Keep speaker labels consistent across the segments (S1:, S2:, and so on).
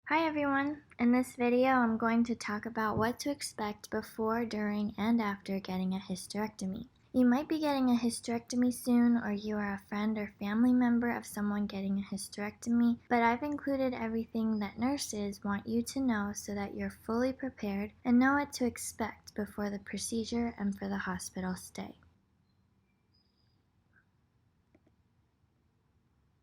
S1: Hi everyone! In this video, I'm going to talk about what to expect before, during, and after getting a hysterectomy. You might be getting a hysterectomy soon, or you are a friend or family member of someone getting a hysterectomy, but I've included everything that nurses want you to know so that you're fully prepared and know what to expect before the procedure and for the hospital stay.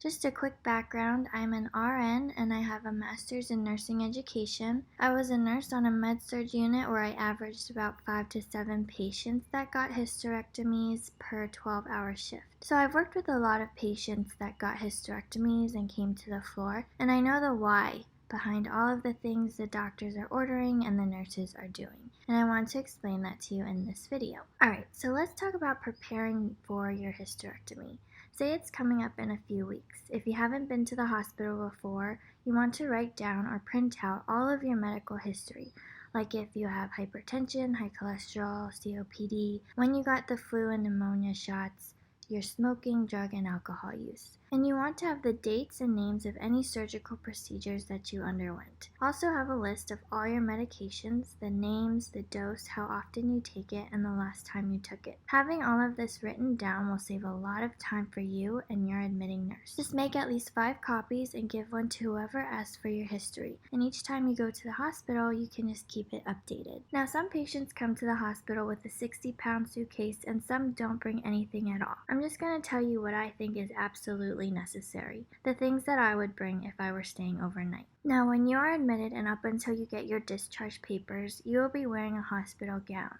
S1: Just a quick background, I'm an RN and I have a master's in nursing education. I was a nurse on a med-surg unit where I averaged about 5 to 7 patients that got hysterectomies per 12-hour shift. So I've worked with a lot of patients that got hysterectomies and came to the floor, and I know the why behind all of the things the doctors are ordering and the nurses are doing. And I want to explain that to you in this video. Alright, so let's talk about preparing for your hysterectomy. Say it's coming up in a few weeks. If you haven't been to the hospital before, you want to write down or print out all of your medical history, like if you have hypertension, high cholesterol, COPD, when you got the flu and pneumonia shots, your smoking, drug, and alcohol use. And you want to have the dates and names of any surgical procedures that you underwent. Also have a list of all your medications, the names, the dose, how often you take it, and the last time you took it. Having all of this written down will save a lot of time for you and your admitting nurse. Just make at least 5 copies and give one to whoever asks for your history. And each time you go to the hospital, you can just keep it updated. Now, some patients come to the hospital with a 60-pound suitcase and some don't bring anything at all. I'm just going to tell you what I think is absolutely necessary, the things that I would bring if I were staying overnight. Now, when you are admitted and up until you get your discharge papers, you will be wearing a hospital gown,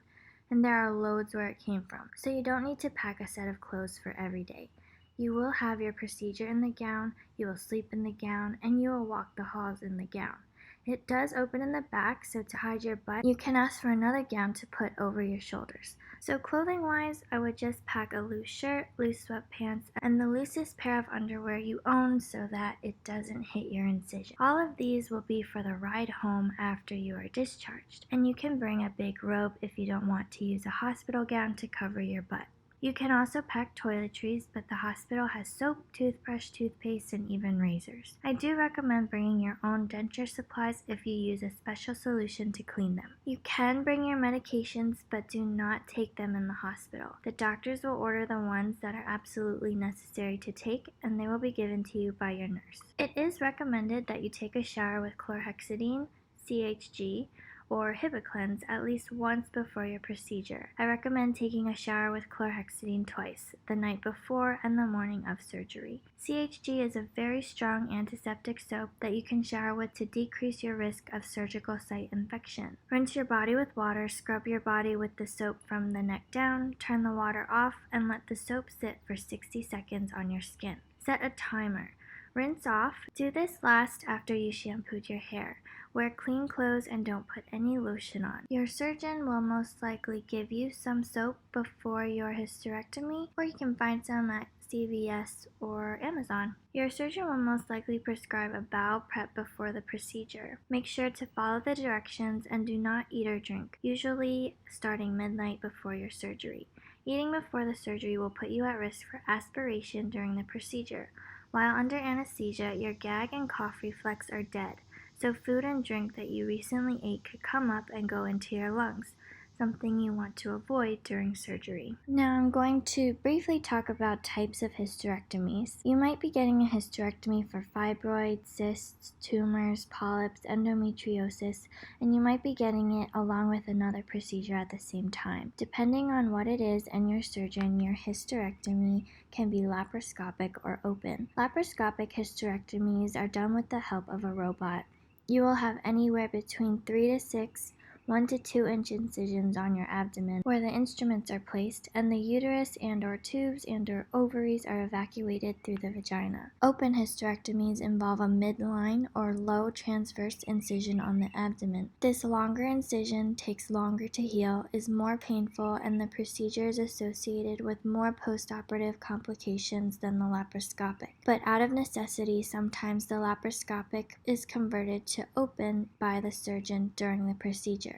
S1: and there are loads where it came from, so you don't need to pack a set of clothes for every day. You will have your procedure in the gown, you will sleep in the gown, and you will walk the halls in the gown. It does open in the back, so to hide your butt, you can ask for another gown to put over your shoulders. So clothing-wise, I would just pack a loose shirt, loose sweatpants, and the loosest pair of underwear you own so that it doesn't hit your incision. All of these will be for the ride home after you are discharged, and you can bring a big robe if you don't want to use a hospital gown to cover your butt. You can also pack toiletries, but the hospital has soap, toothbrush, toothpaste, and even razors. I do recommend bringing your own denture supplies if you use a special solution to clean them. You can bring your medications, but do not take them in the hospital. The doctors will order the ones that are absolutely necessary to take, and they will be given to you by your nurse. It is recommended that you take a shower with Chlorhexidine, CHG, or Hibiclens at least once before your procedure. I recommend taking a shower with Chlorhexidine twice, the night before and the morning of surgery. CHG is a very strong antiseptic soap that you can shower with to decrease your risk of surgical site infection. Rinse your body with water, scrub your body with the soap from the neck down, turn the water off, and let the soap sit for 60 seconds on your skin. Set a timer. Rinse off. Do this last after you shampooed your hair. Wear clean clothes and don't put any lotion on. Your surgeon will most likely give you some soap before your hysterectomy, or you can find some at CVS or Amazon. Your surgeon will most likely prescribe a bowel prep before the procedure. Make sure to follow the directions and do not eat or drink, usually starting midnight before your surgery. Eating before the surgery will put you at risk for aspiration during the procedure. While under anesthesia, your gag and cough reflex are dead, so food and drink that you recently ate could come up and go into your lungs, something you want to avoid during surgery. Now I'm going to briefly talk about types of hysterectomies. You might be getting a hysterectomy for fibroids, cysts, tumors, polyps, endometriosis, and you might be getting it along with another procedure at the same time. Depending on what it is and your surgeon, your hysterectomy can be laparoscopic or open. Laparoscopic hysterectomies are done with the help of a robot. You will have anywhere between 3 to 6 1 to 2 inch incisions on your abdomen where the instruments are placed, and the uterus and/or tubes and/or ovaries are evacuated through the vagina. Open hysterectomies involve a midline or low transverse incision on the abdomen. This longer incision takes longer to heal, is more painful, and the procedure is associated with more post-operative complications than the laparoscopic. But out of necessity, sometimes the laparoscopic is converted to open by the surgeon during the procedure.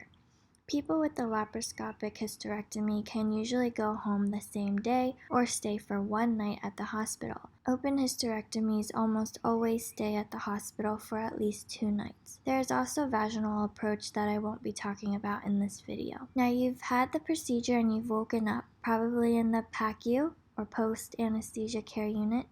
S1: People with the laparoscopic hysterectomy can usually go home the same day or stay for one night at the hospital. Open hysterectomies almost always stay at the hospital for at least 2 nights. There is also a vaginal approach that I won't be talking about in this video. Now you've had the procedure and you've woken up, probably in the PACU or post-anesthesia care unit.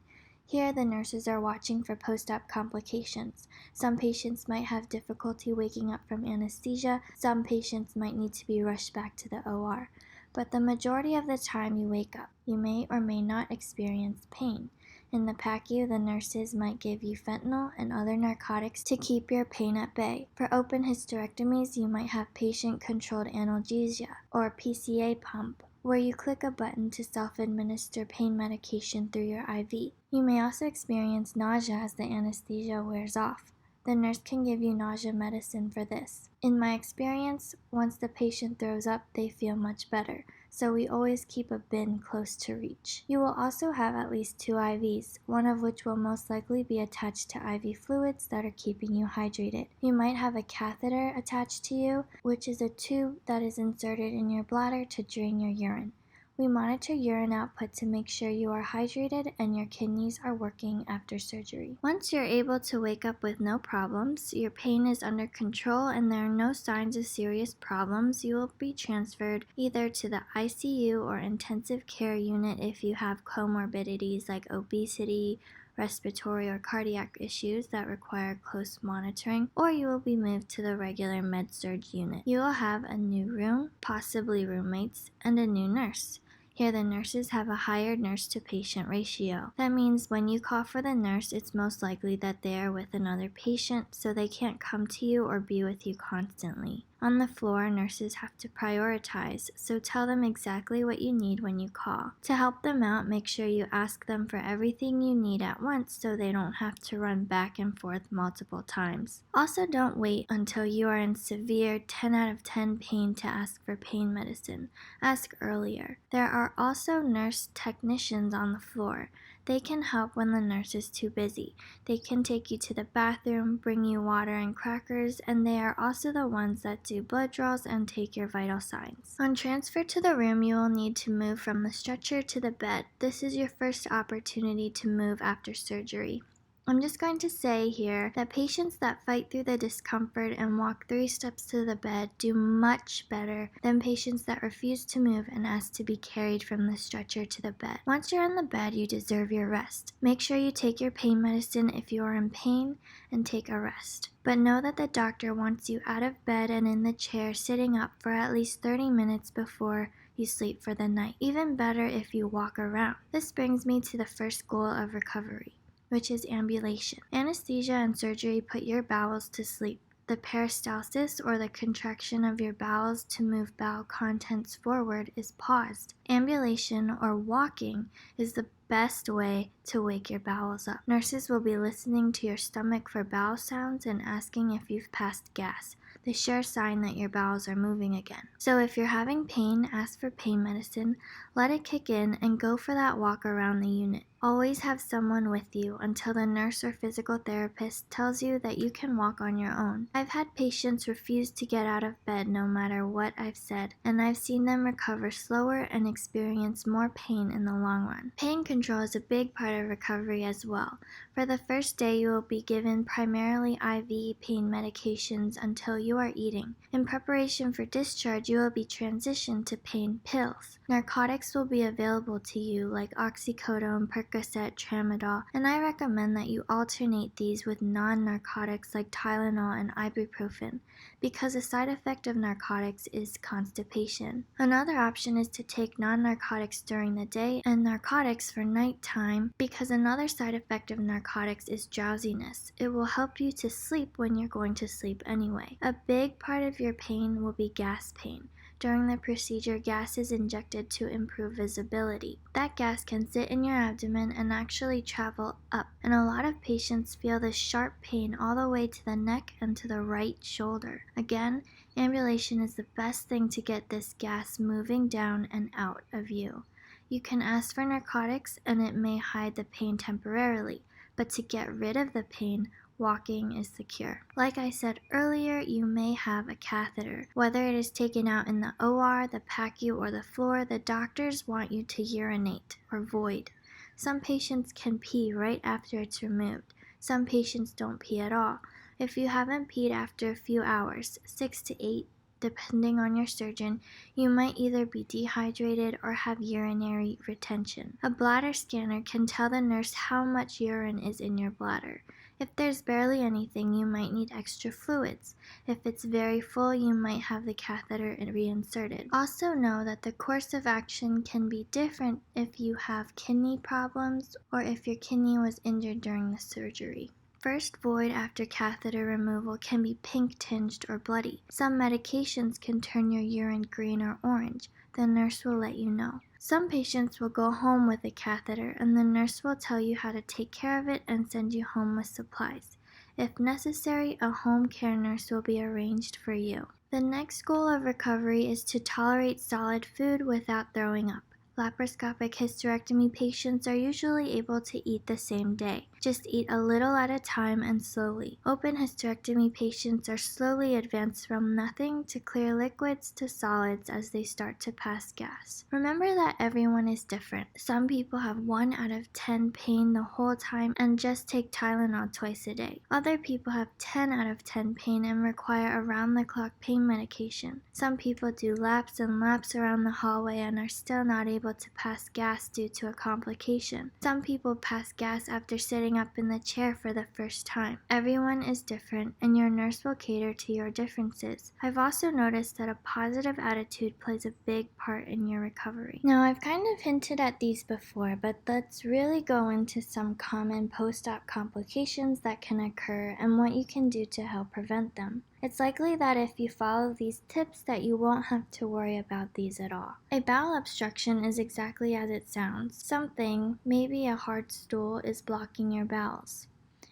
S1: Here, the nurses are watching for post-op complications. Some patients might have difficulty waking up from anesthesia. Some patients might need to be rushed back to the OR. But the majority of the time you wake up, you may or may not experience pain. In the PACU, the nurses might give you fentanyl and other narcotics to keep your pain at bay. For open hysterectomies, you might have patient-controlled analgesia, or PCA pump, where you click a button to self-administer pain medication through your IV. You may also experience nausea as the anesthesia wears off. The nurse can give you nausea medicine for this. In my experience, once the patient throws up, they feel much better, so we always keep a bin close to reach. You will also have at least 2 IVs, one of which will most likely be attached to IV fluids that are keeping you hydrated. You might have a catheter attached to you, which is a tube that is inserted in your bladder to drain your urine. We monitor urine output to make sure you are hydrated and your kidneys are working after surgery. Once you're able to wake up with no problems, your pain is under control, and there are no signs of serious problems, you will be transferred either to the ICU or intensive care unit if you have comorbidities like obesity, respiratory or cardiac issues that require close monitoring, or you will be moved to the regular med-surg unit. You will have a new room, possibly roommates, and a new nurse. Here, the nurses have a higher nurse-to-patient ratio. That means when you call for the nurse, it's most likely that they are with another patient, so they can't come to you or be with you constantly. On the floor, nurses have to prioritize, so tell them exactly what you need when you call. To help them out, make sure you ask them for everything you need at once so they don't have to run back and forth multiple times. Also, don't wait until you are in severe 10 out of 10 pain to ask for pain medicine. Ask earlier. There are also nurse technicians on the floor. They can help when the nurse is too busy. They can take you to the bathroom, bring you water and crackers, and they are also the ones that do blood draws and take your vital signs. On transfer to the room, you will need to move from the stretcher to the bed. This is your first opportunity to move after surgery. I'm just going to say here that patients that fight through the discomfort and walk 3 steps to the bed do much better than patients that refuse to move and ask to be carried from the stretcher to the bed. Once you're in the bed, you deserve your rest. Make sure you take your pain medicine if you are in pain and take a rest. But know that the doctor wants you out of bed and in the chair sitting up for at least 30 minutes before you sleep for the night. Even better if you walk around. This brings me to the first goal of recovery, which is ambulation. Anesthesia and surgery put your bowels to sleep. The peristalsis, or the contraction of your bowels to move bowel contents forward, is paused. Ambulation, or walking, is the best way to wake your bowels up. Nurses will be listening to your stomach for bowel sounds and asking if you've passed gas, the sure sign that your bowels are moving again. So if you're having pain, ask for pain medicine, let it kick in, and go for that walk around the unit. Always have someone with you until the nurse or physical therapist tells you that you can walk on your own. I've had patients refuse to get out of bed no matter what I've said, and I've seen them recover slower and experience more pain in the long run. Pain control is a big part of recovery as well. For the first day, you will be given primarily IV pain medications until you are eating. In preparation for discharge, you will be transitioned to pain pills. Narcotics will be available to you like oxycodone, Percocet, Tramadol, and I recommend that you alternate these with non-narcotics like Tylenol and ibuprofen, because a side effect of narcotics is constipation. Another option is to take non-narcotics during the day and narcotics for nighttime, because another side effect of narcotics is drowsiness. It will help you to sleep when you're going to sleep anyway. A big part of your pain will be gas pain. During the procedure, gas is injected to improve visibility. That gas can sit in your abdomen and actually travel up, and a lot of patients feel this sharp pain all the way to the neck and to the right shoulder. Again, ambulation is the best thing to get this gas moving down and out of you. You can ask for narcotics and it may hide the pain temporarily, but to get rid of the pain, walking is the cure. Like I said earlier, you may have a catheter. Whether it is taken out in the OR, the PACU, or the floor, the doctors want you to urinate or void. Some patients can pee right after it's removed. Some patients don't pee at all. If you haven't peed after a few hours, 6 to 8, depending on your surgeon, you might either be dehydrated or have urinary retention. A bladder scanner can tell the nurse how much urine is in your bladder. If there's barely anything, you might need extra fluids. If it's very full, you might have the catheter reinserted. Also know that the course of action can be different if you have kidney problems or if your kidney was injured during the surgery. First void after catheter removal can be pink-tinged or bloody. Some medications can turn your urine green or orange. The nurse will let you know. Some patients will go home with a catheter and the nurse will tell you how to take care of it and send you home with supplies. If necessary, a home care nurse will be arranged for you. The next goal of recovery is to tolerate solid food without throwing up. Laparoscopic hysterectomy patients are usually able to eat the same day. Just eat a little at a time and slowly. Open hysterectomy patients are slowly advanced from nothing to clear liquids to solids as they start to pass gas. Remember that everyone is different. Some people have 1 out of 10 pain the whole time and just take Tylenol twice a day. Other people have 10 out of 10 pain and require around-the-clock pain medication. Some people do laps and laps around the hallway and are still not able to pass gas due to a complication. Some people pass gas after sitting up in the chair for the first time. Everyone is different, and your nurse will cater to your differences. I've also noticed that a positive attitude plays a big part in your recovery. Now, I've kind of hinted at these before, but let's really go into some common post-op complications that can occur and what you can do to help prevent them. It's likely that if you follow these tips that you won't have to worry about these at all. A bowel obstruction is exactly as it sounds. Something, maybe a hard stool, is blocking your bowels.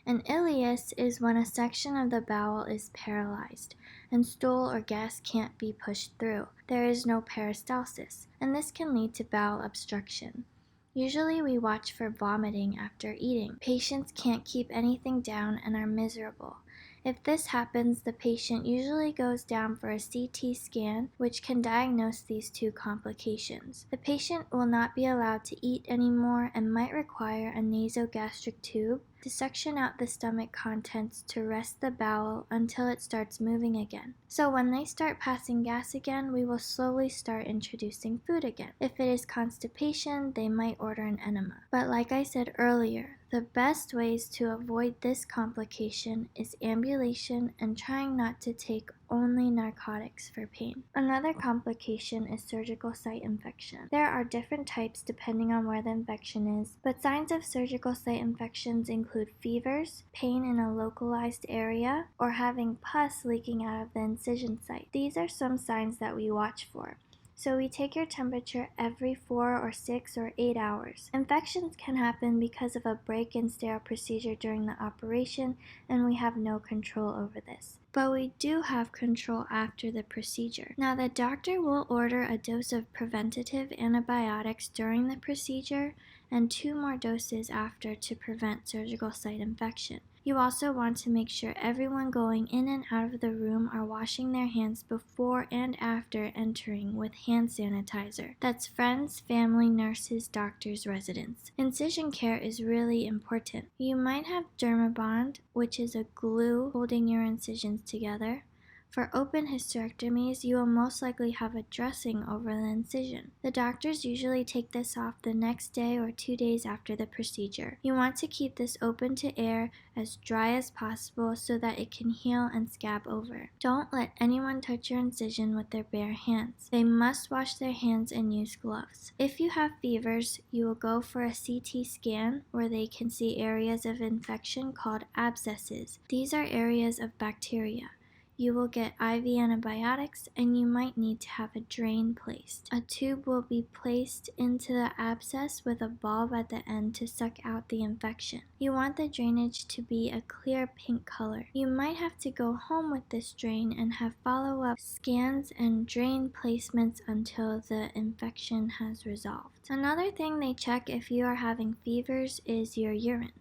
S1: An ileus is when a section of the bowel is paralyzed and stool or gas can't be pushed through. There is no peristalsis, and this can lead to bowel obstruction. Usually we watch for vomiting after eating. Patients can't keep anything down and are miserable. If this happens, the patient usually goes down for a CT scan, which can diagnose these two complications. The patient will not be allowed to eat anymore and might require a nasogastric tube to suction out the stomach contents to rest the bowel until it starts moving again. So when they start passing gas again, we will slowly start introducing food again. If it is constipation, they might order an enema. But like I said earlier, the best ways to avoid this complication is ambulation and trying not to take only narcotics for pain. Another complication is surgical site infection. There are different types depending on where the infection is, but signs of surgical site infections include fevers, pain in a localized area, or having pus leaking out of the incision site. These are some signs that we watch for. So we take your temperature every 4 or 6 or 8 hours. Infections can happen because of a break and sterile procedure during the operation, and we have no control over this. But we do have control after the procedure. Now, the doctor will order a dose of preventative antibiotics during the procedure and 2 more doses after to prevent surgical site infection. You also want to make sure everyone going in and out of the room are washing their hands before and after entering with hand sanitizer. That's friends, family, nurses, doctors, residents. Incision care is really important. You might have Dermabond, which is a glue holding your incisions together. For open hysterectomies, you will most likely have a dressing over the incision. The doctors usually take this off the next day or 2 days after the procedure. You want to keep this open to air as dry as possible so that it can heal and scab over. Don't let anyone touch your incision with their bare hands. They must wash their hands and use gloves. If you have fevers, you will go for a CT scan where they can see areas of infection called abscesses. These are areas of bacteria. You will get IV antibiotics and you might need to have a drain placed. A tube will be placed into the abscess with a bulb at the end to suck out the infection. You want the drainage to be a clear pink color. You might have to go home with this drain and have follow-up scans and drain placements until the infection has resolved. Another thing they check if you are having fevers is your urine,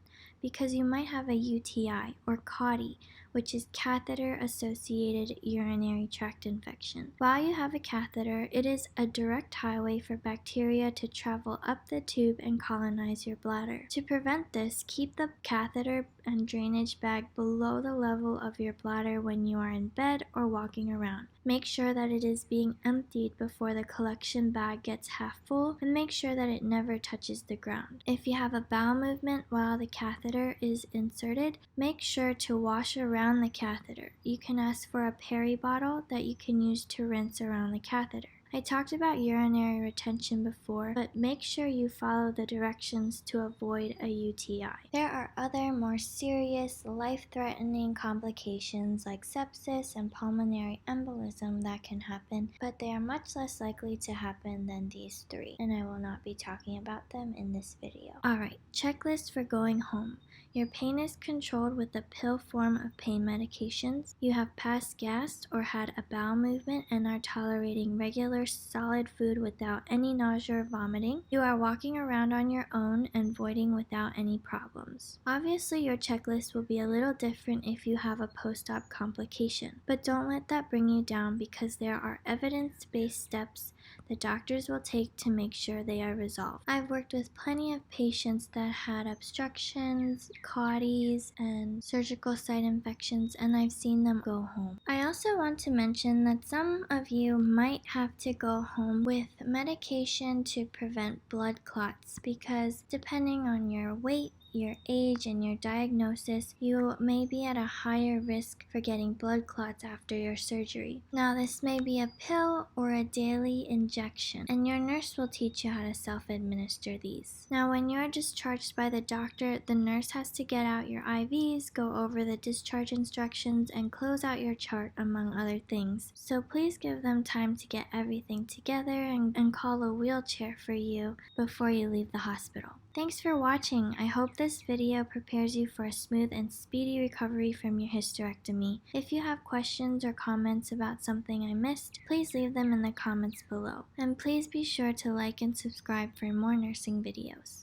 S1: because you might have a UTI or CAUTI, which is catheter-associated urinary tract infection. While you have a catheter, it is a direct highway for bacteria to travel up the tube and colonize your bladder. To prevent this, keep the catheter and drainage bag below the level of your bladder when you are in bed or walking around. Make sure that it is being emptied before the collection bag gets half full, and make sure that it never touches the ground. If you have a bowel movement while the catheter is inserted, make sure to wash around the catheter. You can ask for a peri bottle that you can use to rinse around the catheter. I talked about urinary retention before, but make sure you follow the directions to avoid a UTI. There are other more serious, life-threatening complications like sepsis and pulmonary embolism that can happen, but they are much less likely to happen than these three, and I will not be talking about them in this video. Alright, checklist for going home. Your pain is controlled with the pill form of pain medications. You have passed gas or had a bowel movement and are tolerating regular solid food without any nausea or vomiting. You are walking around on your own and voiding without any problems. Obviously, your checklist will be a little different if you have a post-op complication, but don't let that bring you down because there are evidence-based steps the doctors will take to make sure they are resolved. I've worked with plenty of patients that had obstructions, CAUTIs, and surgical site infections, and I've seen them go home. I also want to mention that some of you might have to go home with medication to prevent blood clots because depending on your weight, your age, and your diagnosis, you may be at a higher risk for getting blood clots after your surgery. Now, this may be a pill or a daily injection, and your nurse will teach you how to self-administer these. Now, when you are discharged by the doctor, the nurse has to get out your IVs, go over the discharge instructions, and close out your chart, among other things. So please give them time to get everything together and call a wheelchair for you before you leave the hospital. Thanks for watching. I hope this video prepares you for a smooth and speedy recovery from your hysterectomy. If you have questions or comments about something I missed, please leave them in the comments below. And please be sure to like and subscribe for more nursing videos.